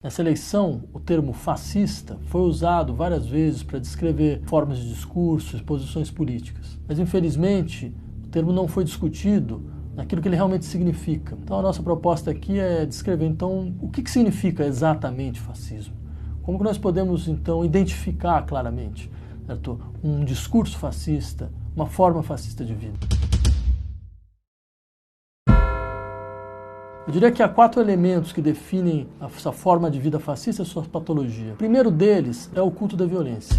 Nessa eleição, o termo fascista foi usado várias vezes para descrever formas de discurso e posições políticas. Mas, infelizmente, o termo não foi discutido naquilo que ele realmente significa. Então, a nossa proposta aqui é descrever, então, o que significa exatamente fascismo. Como que nós podemos, então, identificar claramente, certo? Um discurso fascista, uma forma fascista de vida. Eu diria que há 4 elementos que definem essa forma de vida fascista e sua patologia. O primeiro deles é o culto da violência.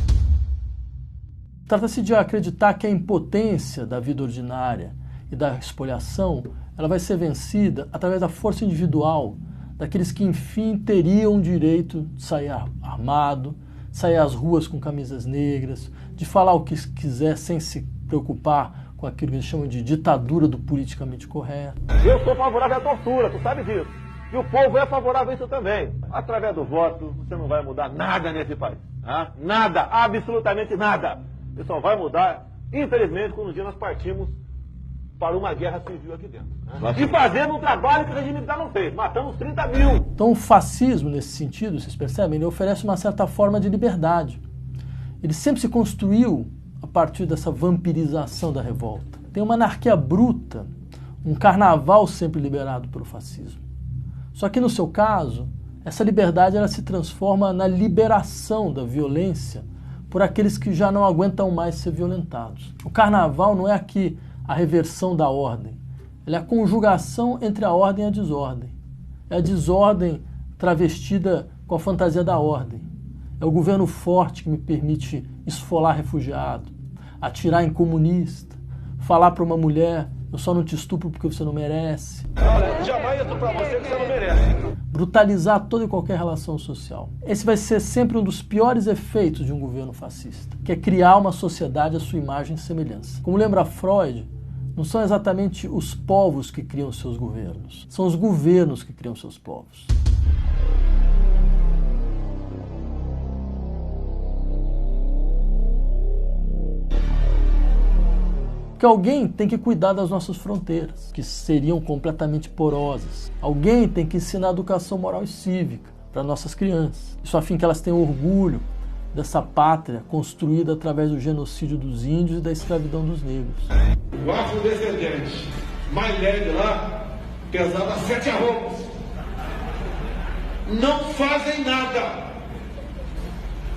Trata-se de acreditar que a impotência da vida ordinária e da espoliação ela vai ser vencida através da força individual daqueles que, enfim, teriam o direito de sair armado, sair às ruas com camisas negras, de falar o que quiser sem se preocupar com aquilo que eles chamam de ditadura do politicamente correto. Eu sou favorável à tortura, tu sabe disso. E o povo é favorável a isso também. Através do voto, você não vai mudar nada nesse país. Tá? Nada, absolutamente nada. Isso só vai mudar, infelizmente, quando um dia nós partimos para uma guerra civil aqui dentro. Né? E fazendo um trabalho que o regime militar não fez, matando os 30 mil. Então o fascismo, nesse sentido, vocês percebem, ele oferece uma certa forma de liberdade. Ele sempre se construiu a partir dessa vampirização da revolta. Tem uma anarquia bruta, um carnaval sempre liberado pelo fascismo. Só que no seu caso, essa liberdade ela se transforma na liberação da violência por aqueles que já não aguentam mais ser violentados. O carnaval não é aqui a reversão da ordem, ele é a conjugação entre a ordem e a desordem. É a desordem travestida com a fantasia da ordem. É o governo forte que me permite esfolar refugiado, atirar em comunista, falar para uma mulher, eu só não te estupro porque você não merece. Olha, jamais estupro para você que você não merece. Brutalizar toda e qualquer relação social. Esse vai ser sempre um dos piores efeitos de um governo fascista, que é criar uma sociedade à sua imagem e semelhança. Como lembra Freud, não são exatamente os povos que criam seus governos, são os governos que criam seus povos. Porque alguém tem que cuidar das nossas fronteiras, que seriam completamente porosas. Alguém tem que ensinar educação moral e cívica para nossas crianças. Isso a fim que elas tenham orgulho dessa pátria construída através do genocídio dos índios e da escravidão dos negros. O afrodescendente mais leve lá pesava 7 arrobas. Não fazem nada.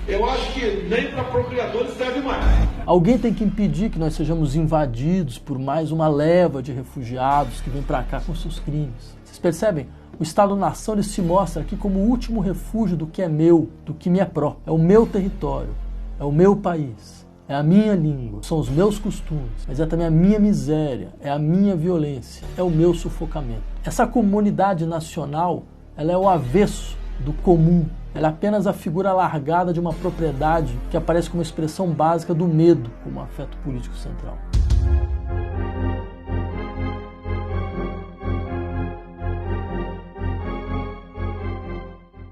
Eu acho que nem para procriadores serve mais. Alguém tem que impedir que nós sejamos invadidos por mais uma leva de refugiados que vem para cá com seus crimes. Vocês percebem? O Estado-nação ele se mostra aqui como o último refúgio do que é meu, do que me é próprio. É o meu território, é o meu país, é a minha língua, são os meus costumes, mas é também a minha miséria, é a minha violência, é o meu sufocamento. Essa comunidade nacional, ela é o avesso do comum. Ela é apenas a figura alargada de uma propriedade que aparece como expressão básica do medo como afeto político central.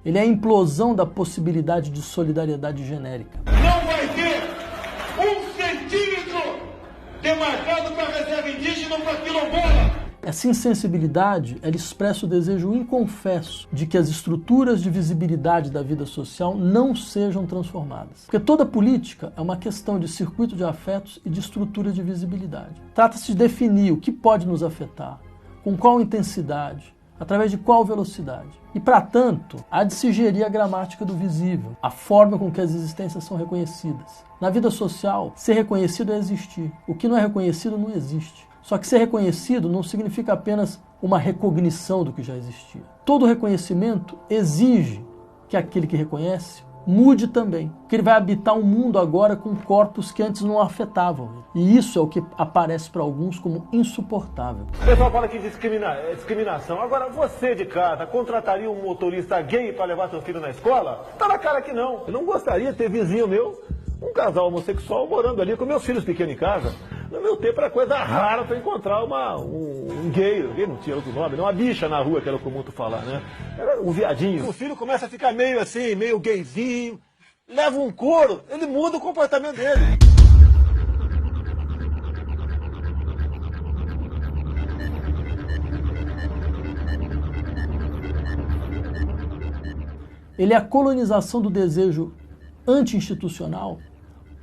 Ele é a implosão da possibilidade de solidariedade genérica. Não vai ter 1 centímetro demarcado para a reserva indígena ou para a quilombola. Essa insensibilidade, ela expressa o desejo inconfesso de que as estruturas de visibilidade da vida social não sejam transformadas. Porque toda política é uma questão de circuito de afetos e de estrutura de visibilidade. Trata-se de definir o que pode nos afetar, com qual intensidade, através de qual velocidade. E, para tanto, há de se gerir a gramática do visível, a forma com que as existências são reconhecidas. Na vida social, ser reconhecido é existir. O que não é reconhecido não existe. Só que ser reconhecido não significa apenas uma recognição do que já existia. Todo reconhecimento exige que aquele que reconhece mude também. Que ele vai habitar um mundo agora com corpos que antes não afetavam. E isso é o que aparece para alguns como insuportável. O pessoal fala que discriminação. Agora, você de casa contrataria um motorista gay para levar seu filho na escola? Tá na cara que não. Eu não gostaria de ter vizinho meu, um casal homossexual morando ali com meus filhos pequenos em casa. No meu tempo era coisa rara para encontrar um gay não tinha outro nome, não, uma bicha na rua, que era o comum tu falar, né? Era um viadinho. O filho começa a ficar meio assim, meio gayzinho, leva um couro, ele muda o comportamento dele. Ele é a colonização do desejo anti-institucional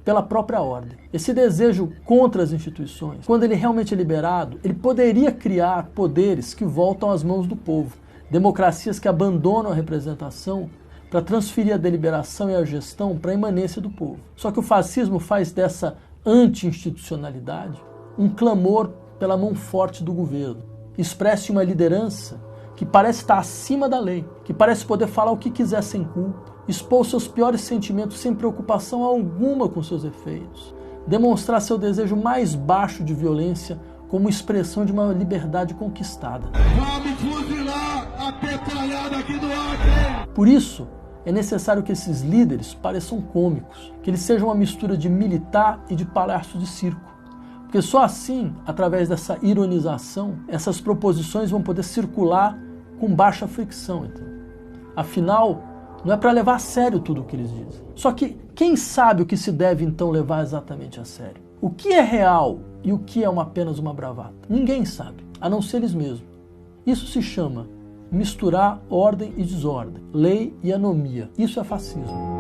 pela própria ordem. Esse desejo contra as instituições, quando ele realmente é liberado, ele poderia criar poderes que voltam às mãos do povo, democracias que abandonam a representação para transferir a deliberação e a gestão para a imanência do povo. Só que o fascismo faz dessa anti-institucionalidade um clamor pela mão forte do governo. Expressa uma liderança que parece estar acima da lei, que parece poder falar o que quiser sem culpa, expor seus piores sentimentos sem preocupação alguma com seus efeitos, demonstrar seu desejo mais baixo de violência como expressão de uma liberdade conquistada. Vamos fuzilar a petralhada aqui do Acre! Por isso, é necessário que esses líderes pareçam cômicos, que eles sejam uma mistura de militar e de palhaço de circo. Porque só assim, através dessa ironização, essas proposições vão poder circular com baixa fricção. Então. Afinal, não é para levar a sério tudo o que eles dizem. Só que quem sabe o que se deve então levar exatamente a sério? O que é real e o que é apenas uma bravata? Ninguém sabe, a não ser eles mesmos. Isso se chama misturar ordem e desordem, lei e anomia. Isso é fascismo.